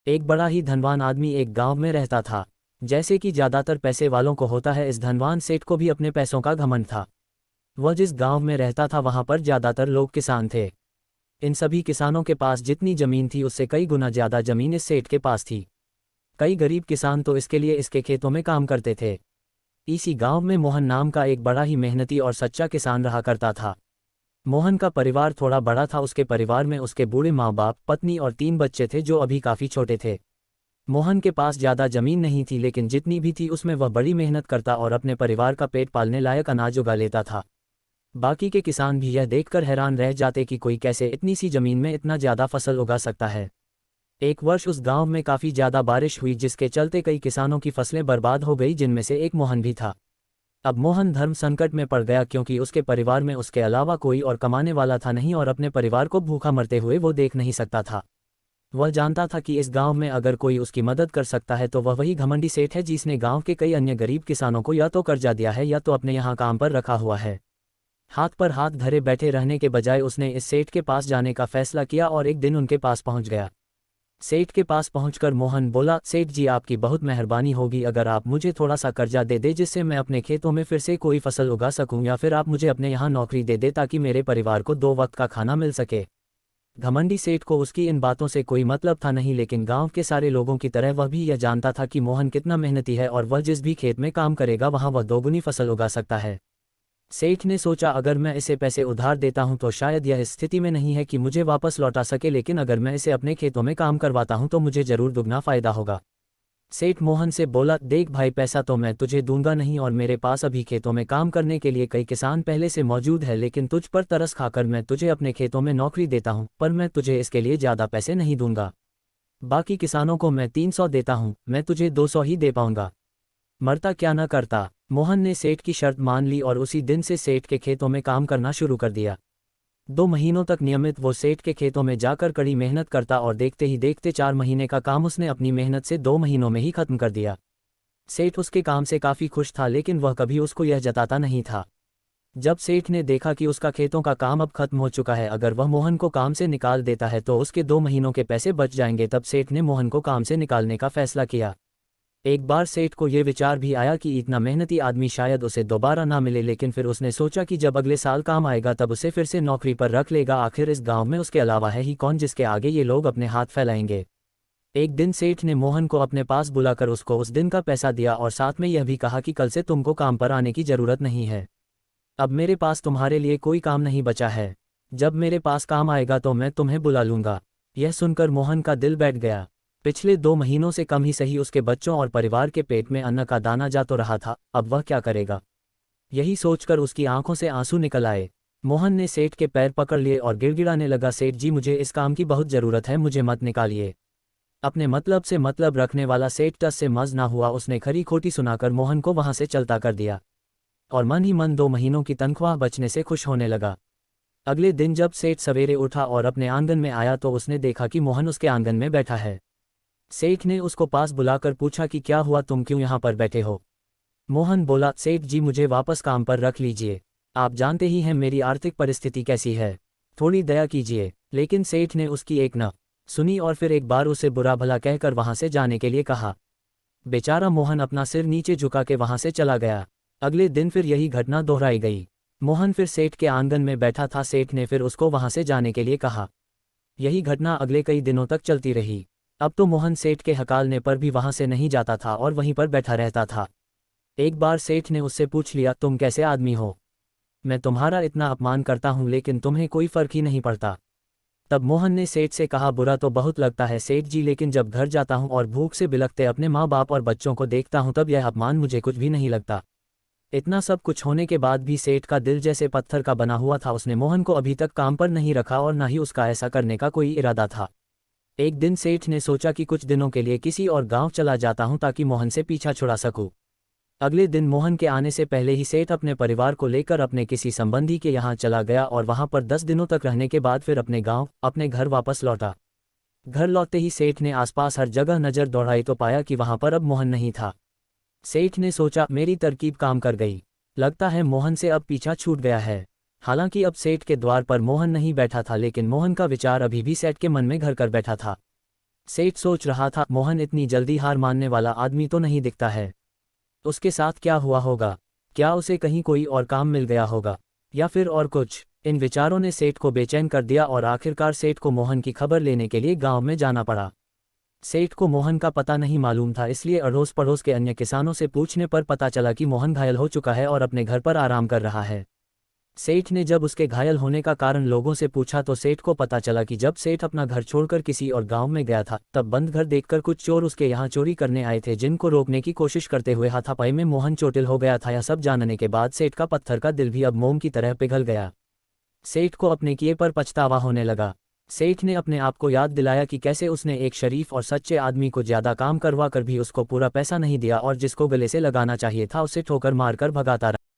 एक बड़ा ही धनवान आदमी एक गांव में रहता था। जैसे कि ज़्यादातर पैसे वालों को होता है, इस धनवान सेठ को भी अपने पैसों का घमंड था। वह जिस गांव में रहता था वहां पर ज़्यादातर लोग किसान थे। इन सभी किसानों के पास जितनी ज़मीन थी उससे कई गुना ज़्यादा ज़मीन इस सेठ के पास थी। कई गरीब किसान तो इसके लिए इसके खेतों में काम करते थे। इसी गांव में मोहन नाम का एक बड़ा ही मेहनती और सच्चा किसान रहा करता था। मोहन का परिवार थोड़ा बड़ा था। उसके परिवार में उसके बूढ़े माँ बाप, पत्नी और 3 बच्चे थे जो अभी काफ़ी छोटे थे। मोहन के पास ज़्यादा ज़मीन नहीं थी, लेकिन जितनी भी थी उसमें वह बड़ी मेहनत करता और अपने परिवार का पेट पालने लायक अनाज उगा लेता था। बाकी के किसान भी यह देखकर हैरान रह जाते कि कोई कैसे इतनी सी ज़मीन में इतना ज़्यादा फसल उगा सकता है। एक वर्ष उस गांव में काफ़ी ज़्यादा बारिश हुई, जिसके चलते कई किसानों की फसलें बर्बाद हो गई, जिनमें से एक मोहन भी था। अब मोहन धर्म संकट में पड़ गया, क्योंकि उसके परिवार में उसके अलावा कोई और कमाने वाला था नहीं और अपने परिवार को भूखा मरते हुए वो देख नहीं सकता था। वह जानता था कि इस गांव में अगर कोई उसकी मदद कर सकता है तो वह वही घमंडी सेठ है, जिसने गांव के कई अन्य गरीब किसानों को या तो कर्जा दिया है या तो अपने यहाँ काम पर रखा हुआ है। हाथ पर हाथ धरे बैठे रहने के बजाय उसने इस सेठ के पास जाने का फैसला किया और एक दिन उनके पास पहुंच गया। सेठ के पास पहुंचकर मोहन बोला, सेठ जी आपकी बहुत मेहरबानी होगी अगर आप मुझे थोड़ा सा कर्जा दे दे, जिससे मैं अपने खेतों में फिर से कोई फसल उगा सकूं, या फिर आप मुझे अपने यहाँ नौकरी दे दे ताकि मेरे परिवार को 2 वक्त का खाना मिल सके। घमंडी सेठ को उसकी इन बातों से कोई मतलब था नहीं, लेकिन गांव के सारे लोगों की तरह वह भी यह जानता था कि मोहन कितना मेहनती है और वह जिस भी खेत में काम करेगा वहां वह 2 गुनी फसल उगा सकता है। सेठ ने सोचा, अगर मैं इसे पैसे उधार देता हूं तो शायद यह स्थिति में नहीं है कि मुझे वापस लौटा सके, लेकिन अगर मैं इसे अपने खेतों में काम करवाता हूं तो मुझे जरूर दुगना फायदा होगा। सेठ मोहन से बोला, देख भाई, पैसा तो मैं तुझे दूंगा नहीं और मेरे पास अभी खेतों में काम करने के लिए कई किसान पहले से मौजूद है, लेकिन तुझ पर तरस खाकर मैं तुझे अपने खेतों में नौकरी देता हूं, पर मैं तुझे इसके लिए ज़्यादा पैसे नहीं दूंगा। बाकी किसानों को मैं 300 देता हूं, मैं तुझे 200 ही दे पाऊंगा। मरता क्या न करता। मोहन ने सेठ की शर्त मान ली और उसी दिन से सेठ के खेतों में काम करना शुरू कर दिया। 2 महीनों तक नियमित वो सेठ के खेतों में जाकर कड़ी मेहनत करता और देखते ही देखते 4 महीने का काम उसने अपनी मेहनत से 2 महीनों में ही खत्म कर दिया। सेठ उसके काम से काफ़ी खुश था, लेकिन वह कभी उसको यह जताता नहीं था। जब सेठ ने देखा कि उसका खेतों का काम अब खत्म हो चुका है, अगर वह मोहन को काम से निकाल देता है तो उसके 2 महीनों के पैसे बच जाएंगे, तब सेठ ने मोहन को काम से निकालने का फैसला किया। एक बार सेठ को ये विचार भी आया कि इतना मेहनती आदमी शायद उसे दोबारा ना मिले, लेकिन फिर उसने सोचा कि जब अगले साल काम आएगा तब उसे फिर से नौकरी पर रख लेगा। आखिर इस गांव में उसके अलावा है ही कौन जिसके आगे ये लोग अपने हाथ फैलाएंगे। एक दिन सेठ ने मोहन को अपने पास बुलाकर उसको उस दिन का पैसा दिया और साथ में यह भी कहा कि कल से तुमको काम पर आने की ज़रूरत नहीं है। अब मेरे पास तुम्हारे लिए कोई काम नहीं बचा है। जब मेरे पास काम आएगा तो मैं तुम्हें बुला लूँगा। यह सुनकर मोहन का दिल बैठ गया। पिछले 2 महीनों से कम ही सही उसके बच्चों और परिवार के पेट में अन्न का दाना जा तो रहा था, अब वह क्या करेगा। यही सोचकर उसकी आंखों से आंसू निकल आए। मोहन ने सेठ के पैर पकड़ लिए और गिड़गिड़ाने लगा, सेठ जी मुझे इस काम की बहुत ज़रूरत है, मुझे मत निकालिए। अपने मतलब से मतलब रखने वाला सेठ टस से मज ना हुआ। उसने खरी खोटी सुनाकर मोहन को वहां से चलता कर दिया और मन ही मन 2 महीनों की तनख्वाह बचने से खुश होने लगा। अगले दिन जब सेठ सवेरे उठा और अपने आंगन में आया तो उसने देखा कि मोहन उसके आंगन में बैठा है। सेठ ने उसको पास बुलाकर पूछा कि क्या हुआ, तुम क्यों यहाँ पर बैठे हो। मोहन बोला, सेठ जी मुझे वापस काम पर रख लीजिए, आप जानते ही हैं मेरी आर्थिक परिस्थिति कैसी है, थोड़ी दया कीजिए। लेकिन सेठ ने उसकी एक न सुनी और फिर एक बार उसे बुरा भला कहकर वहां से जाने के लिए कहा। बेचारा मोहन अपना सिर नीचे झुका के वहां से चला गया। अगले दिन फिर यही घटना दोहराई गई। मोहन फिर सेठ के आंगन में बैठा था। सेठ ने फिर उसको वहां से जाने के लिए कहा। यही घटना अगले कई दिनों तक चलती रही। अब तो मोहन सेठ के हकालने पर भी वहां से नहीं जाता था और वहीं पर बैठा रहता था। एक बार सेठ ने उससे पूछ लिया, तुम कैसे आदमी हो, मैं तुम्हारा इतना अपमान करता हूं लेकिन तुम्हें कोई फर्क ही नहीं पड़ता। तब मोहन ने सेठ से कहा, बुरा तो बहुत लगता है सेठ जी, लेकिन जब घर जाता हूं और भूख से बिलखते अपने माँ बाप और बच्चों को देखता हूं तब यह अपमान मुझे कुछ भी नहीं लगता। इतना सब कुछ होने के बाद भी सेठ का दिल जैसे पत्थर का बना हुआ था। उसने मोहन को अभी तक काम पर नहीं रखा और न ही उसका ऐसा करने का कोई इरादा था। एक दिन सेठ ने सोचा कि कुछ दिनों के लिए किसी और गांव चला जाता हूं ताकि मोहन से पीछा छुड़ा सकूं। अगले दिन मोहन के आने से पहले ही सेठ अपने परिवार को लेकर अपने किसी संबंधी के यहाँ चला गया और वहां पर 10 दिनों तक रहने के बाद फिर अपने गांव, अपने घर वापस लौटा। घर लौटते ही सेठ ने आसपास हर जगह नजर दौड़ाई तो पाया कि वहां पर अब मोहन नहीं था। सेठ ने सोचा, मेरी तरकीब काम कर गई, लगता है मोहन से अब पीछा छूट गया है। हालांकि अब सेठ के द्वार पर मोहन नहीं बैठा था, लेकिन मोहन का विचार अभी भी सेठ के मन में घर कर बैठा था। सेठ सोच रहा था, मोहन इतनी जल्दी हार मानने वाला आदमी तो नहीं दिखता है। उसके साथ क्या हुआ होगा? क्या उसे कहीं कोई और काम मिल गया होगा, या फिर और कुछ? इन विचारों ने सेठ को बेचैन कर दिया और आखिरकार सेठ को मोहन की खबर लेने के लिए गांव में जाना पड़ा। सेठ को मोहन का पता नहीं मालूम था, इसलिए अड़ोस पड़ोस के अन्य किसानों से पूछने पर पता चला कि मोहन घायल हो चुका है और अपने घर पर आराम कर रहा है। सेठ ने जब उसके घायल होने का कारण लोगों से पूछा तो सेठ को पता चला कि जब सेठ अपना घर छोड़कर किसी और गांव में गया था, तब बंद घर देखकर कुछ चोर उसके यहाँ चोरी करने आए थे, जिनको रोकने की कोशिश करते हुए हाथापाई में मोहन चोटिल हो गया था। यह सब जानने के बाद सेठ का पत्थर का दिल भी अब मोम की तरह पिघल गया। सेठ को अपने किए पर पछतावा होने लगा। सेठ ने अपने आप को याद दिलाया कि कैसे उसने एक शरीफ और सच्चे आदमी को ज्यादा काम करवा कर भी उसको पूरा पैसा नहीं दिया और जिसको गले से लगाना चाहिए था उसे ठोकर मारकर भगाता रहा।